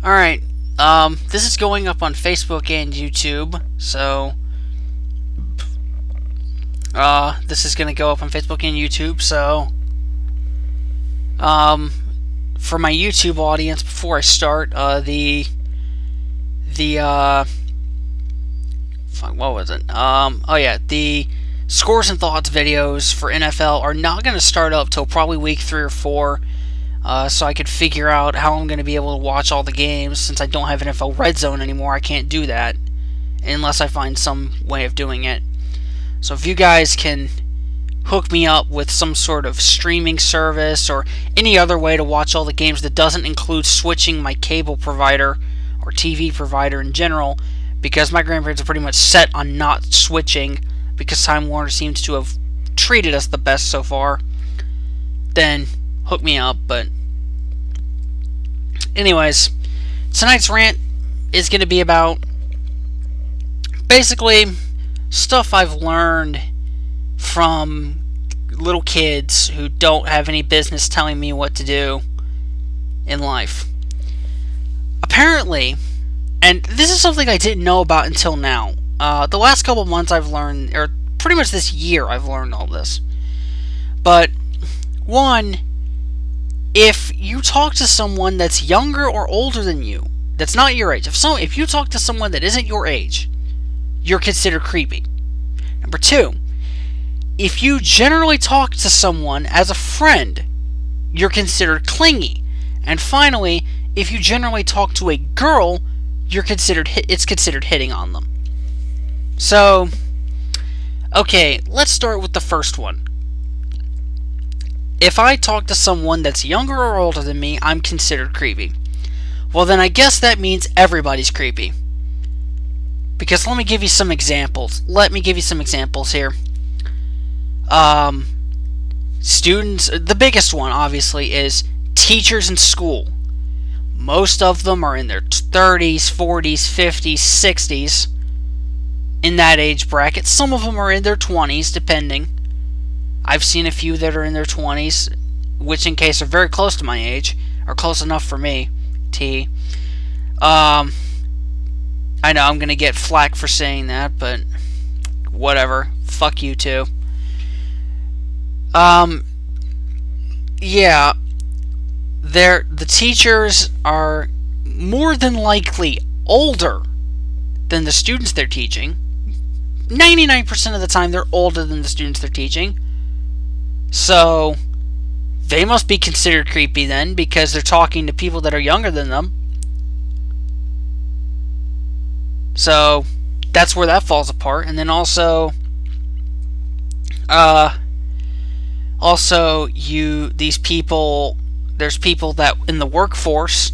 Alright, this is going up on Facebook and YouTube, so, this is gonna go up on Facebook and YouTube, so, for my YouTube audience, before I start, what was it? The scores and thoughts videos for NFL are not going to start up till probably week 3 or 4, so I could figure out how I'm going to be able to watch all the games. Since I don't have NFL Red Zone anymore, I can't do that unless I find some way of doing it. So if you guys can hook me up with some sort of streaming service or any other way to watch all the games that doesn't include switching my cable provider or TV provider in general, because my grandparents are pretty much set on not switching because Time Warner seems to have treated us the best so far, then hook me up. But anyways, tonight's rant is going to be about basically stuff I've learned from little kids who don't have any business telling me what to do in life. Apparently, and this is something I didn't know about until now, the last couple of months I've learned, or pretty much this year I've learned all this. But, one, if you talk to someone that's younger or older than you, that's not your age, if you talk to someone that isn't your age, you're considered creepy. Number two, if you generally talk to someone as a friend, you're considered clingy. And finally, if you generally talk to a girl, it's considered hitting on them. So, okay, let's start with the first one. If I talk to someone that's younger or older than me, I'm considered creepy. Well, then I guess that means everybody's creepy. Because let me give you some examples. Here. Students, the biggest one, obviously, is teachers in school. Most of them are in their 30s, 40s, 50s, 60s, in that age bracket. Some of them are in their 20s, depending. I've seen a few that are in their 20s, which in case are very close to my age, or close enough for me. I know I'm going to get flack for saying that, but whatever. Fuck you too. Yeah. The teachers are more than likely older than the students they're teaching. 99% of the time they're older than the students they're teaching. So, they must be considered creepy then, because they're talking to people that are younger than them. So, that's where that falls apart. And then also, there's people that in the workforce,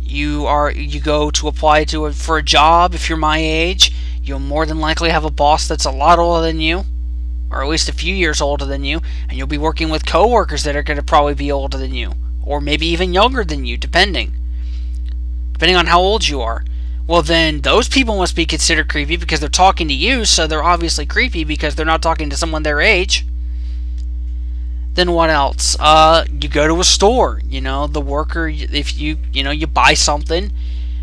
you go to apply for a job. If you're my age, you'll more than likely have a boss that's a lot older than you, or at least a few years older than you, and you'll be working with coworkers that are going to probably be older than you, or maybe even younger than you, depending on how old you are. Well, then those people must be considered creepy because they're talking to you, so they're obviously creepy because they're not talking to someone their age. Then what else? You go to a store, the worker, if you buy something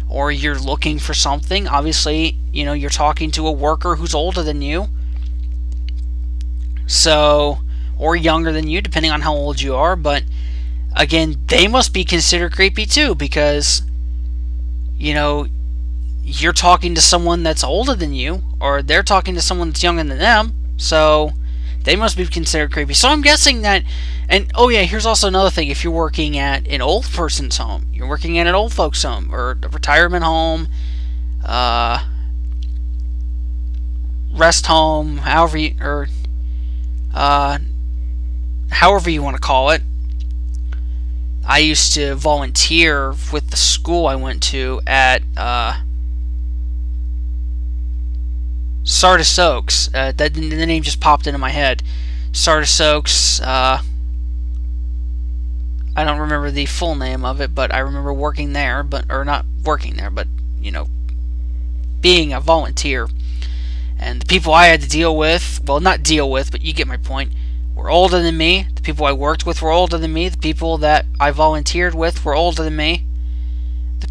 or you're looking for something, obviously, you're talking to a worker who's older than you. So, or younger than you, depending on how old you are. But again, they must be considered creepy too because, you're talking to someone that's older than you, or they're talking to someone that's younger than them. So, they must be considered creepy. So I'm guessing that, and oh yeah, here's also another thing. If you're working at an old person's home, you're working at an old folks' home, or a retirement home, rest home, however you want to call it. I used to volunteer with the school I went to at Sardis Oaks. The name just popped into my head. Sardis Oaks. I don't remember the full name of it, but I remember working there, or not working there, but being a volunteer. And the people I had to deal with, well, not deal with, but you get my point, were older than me. The people I worked with were older than me. The people that I volunteered with were older than me.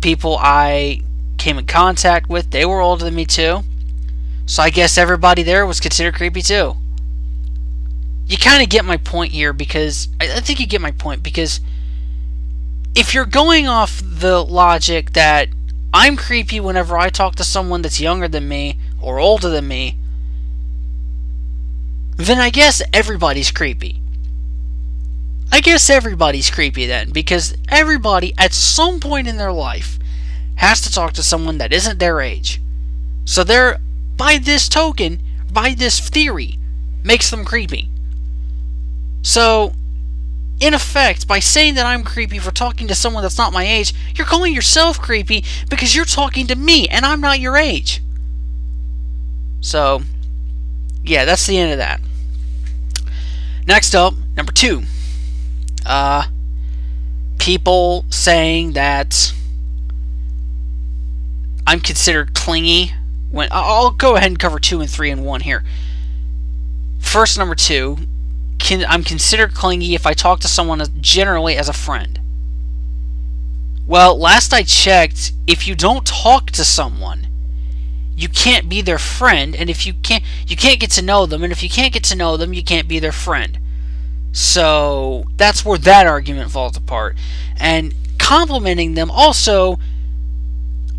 people I came in contact with, they were older than me too. So I guess everybody there was considered creepy too. You kind of get my point here, because I think you get my point, because if you're going off the logic that I'm creepy whenever I talk to someone that's younger than me or older than me, then I guess everybody's creepy. I guess everybody's creepy then, because everybody at some point in their life has to talk to someone that isn't their age. So they're, by this token, by this theory, makes them creepy. So, in effect, by saying that I'm creepy for talking to someone that's not my age, you're calling yourself creepy because you're talking to me and I'm not your age. So, yeah, that's the end of that. Next up, number 2. People saying that I'm considered clingy. When I'll go ahead and cover 2 and 3 in one here. First, number 2. I'm considered clingy if I talk to someone generally as a friend. Well, last I checked, if you don't talk to someone, you can't be their friend, and if you can't get to know them, and if you can't get to know them, you can't be their friend. So that's where that argument falls apart. And complimenting them also,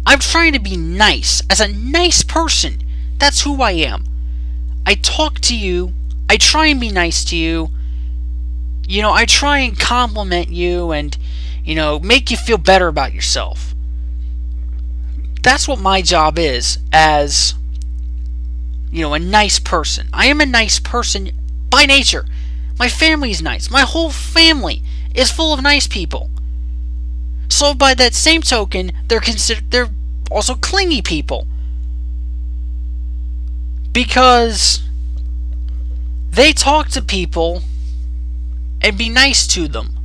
I'm trying to be nice. As a nice person, that's who I am. I talk to you, I try and be nice to you. You know, I try and compliment you and, you know, make you feel better about yourself. That's what my job is as, you know, a nice person. I am a nice person by nature. My family's nice. My whole family is full of nice people. So by that same token, they're also clingy people. Because they talk to people and be nice to them.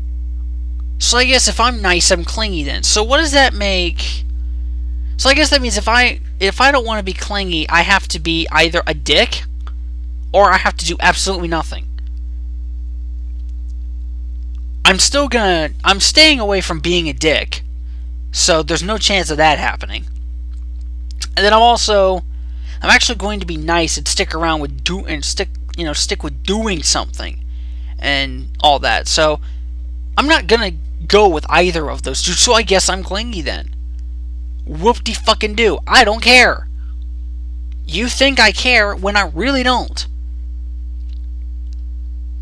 So I guess if I'm nice, I'm clingy then. So what does that make? So I guess that means if I don't want to be clingy, I have to be either a dick or I have to do absolutely nothing. I'm staying away from being a dick. So there's no chance of that happening. And then I'm actually going to be nice and stick around with stick with doing something and all that. So I'm not gonna go with either of those two. So I guess I'm clingy then. Whoop-de-fucking-do. I don't care. You think I care when I really don't.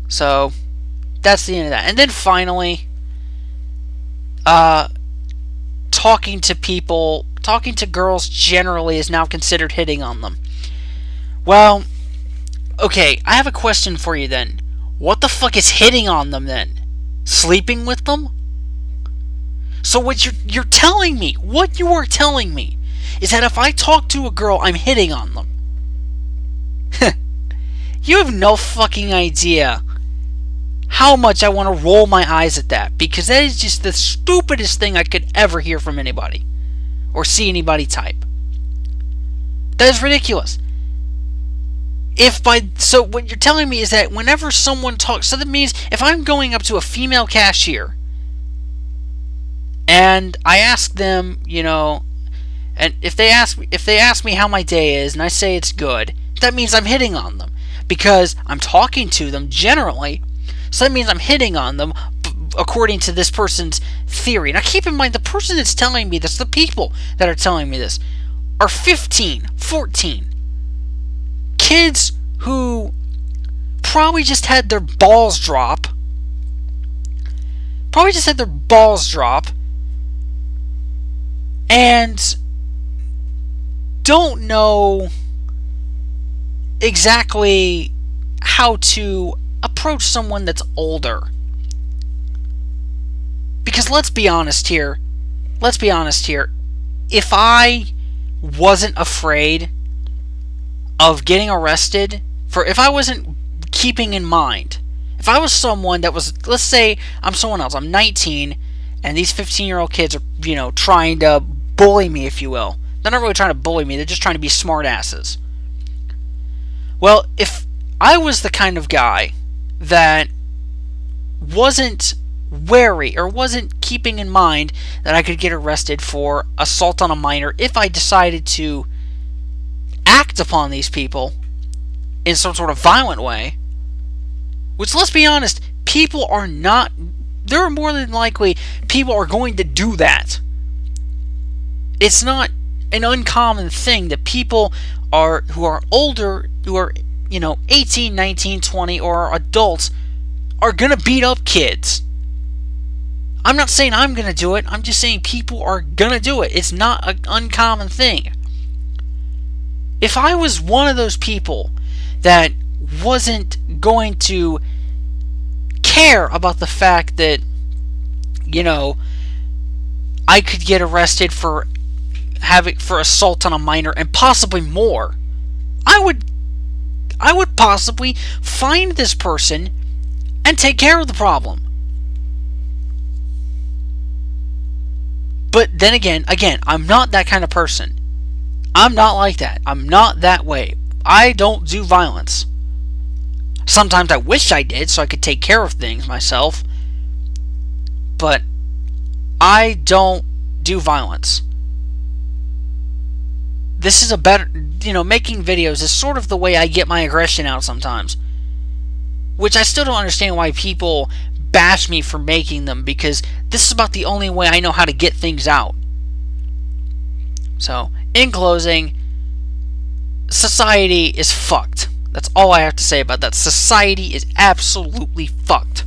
So that's the end of that. And then finally, talking to girls generally is now considered hitting on them. Well, okay, I have a question for you then. What the fuck is hitting on them then? Sleeping with them? So what you're telling me, what you are telling me, is that if I talk to a girl, I'm hitting on them. You have no fucking idea how much I want to roll my eyes at that, because that is just the stupidest thing I could ever hear from anybody or see anybody type. That is ridiculous. So what you're telling me is that whenever someone talks, so that means if I'm going up to a female cashier and I ask them, you know, and if they ask me how my day is and I say it's good, that means I'm hitting on them because I'm talking to them generally. So that means I'm hitting on them according to this person's theory. Now keep in mind, the person that's telling me this, the people that are telling me this, are 15, 14. Kids who probably just had their balls drop. And don't know exactly how to approach someone that's older. Because let's be honest here. If I wasn't afraid of getting arrested, if I wasn't keeping in mind, if I was someone that was, let's say I'm someone else, I'm 19, and these 15-year-old kids are, you know, trying to bully me, if you will. They're not really trying to bully me, they're just trying to be smart asses. Well, if I was the kind of guy that wasn't wary or wasn't keeping in mind that I could get arrested for assault on a minor if I decided to act upon these people in some sort of violent way. Which, let's be honest, people are not... There are more than likely people are going to do that. It's not an uncommon thing that people who are older, who are, 18, 19, 20, or are adults, are going to beat up kids. I'm not saying I'm going to do it. I'm just saying people are going to do it. It's not an uncommon thing. If I was one of those people that wasn't going to care about the fact that, I could get arrested for assault on a minor and possibly more, I would possibly find this person and take care of the problem. But then again, I'm not that kind of person. I'm not like that. I'm not that way. I don't do violence. Sometimes I wish I did so I could take care of things myself. But I don't do violence. This is a better... making videos is sort of the way I get my aggression out sometimes. Which I still don't understand why people bash me for making them, because this is about the only way I know how to get things out. So, in closing, society is fucked. That's all I have to say about that. Society is absolutely fucked.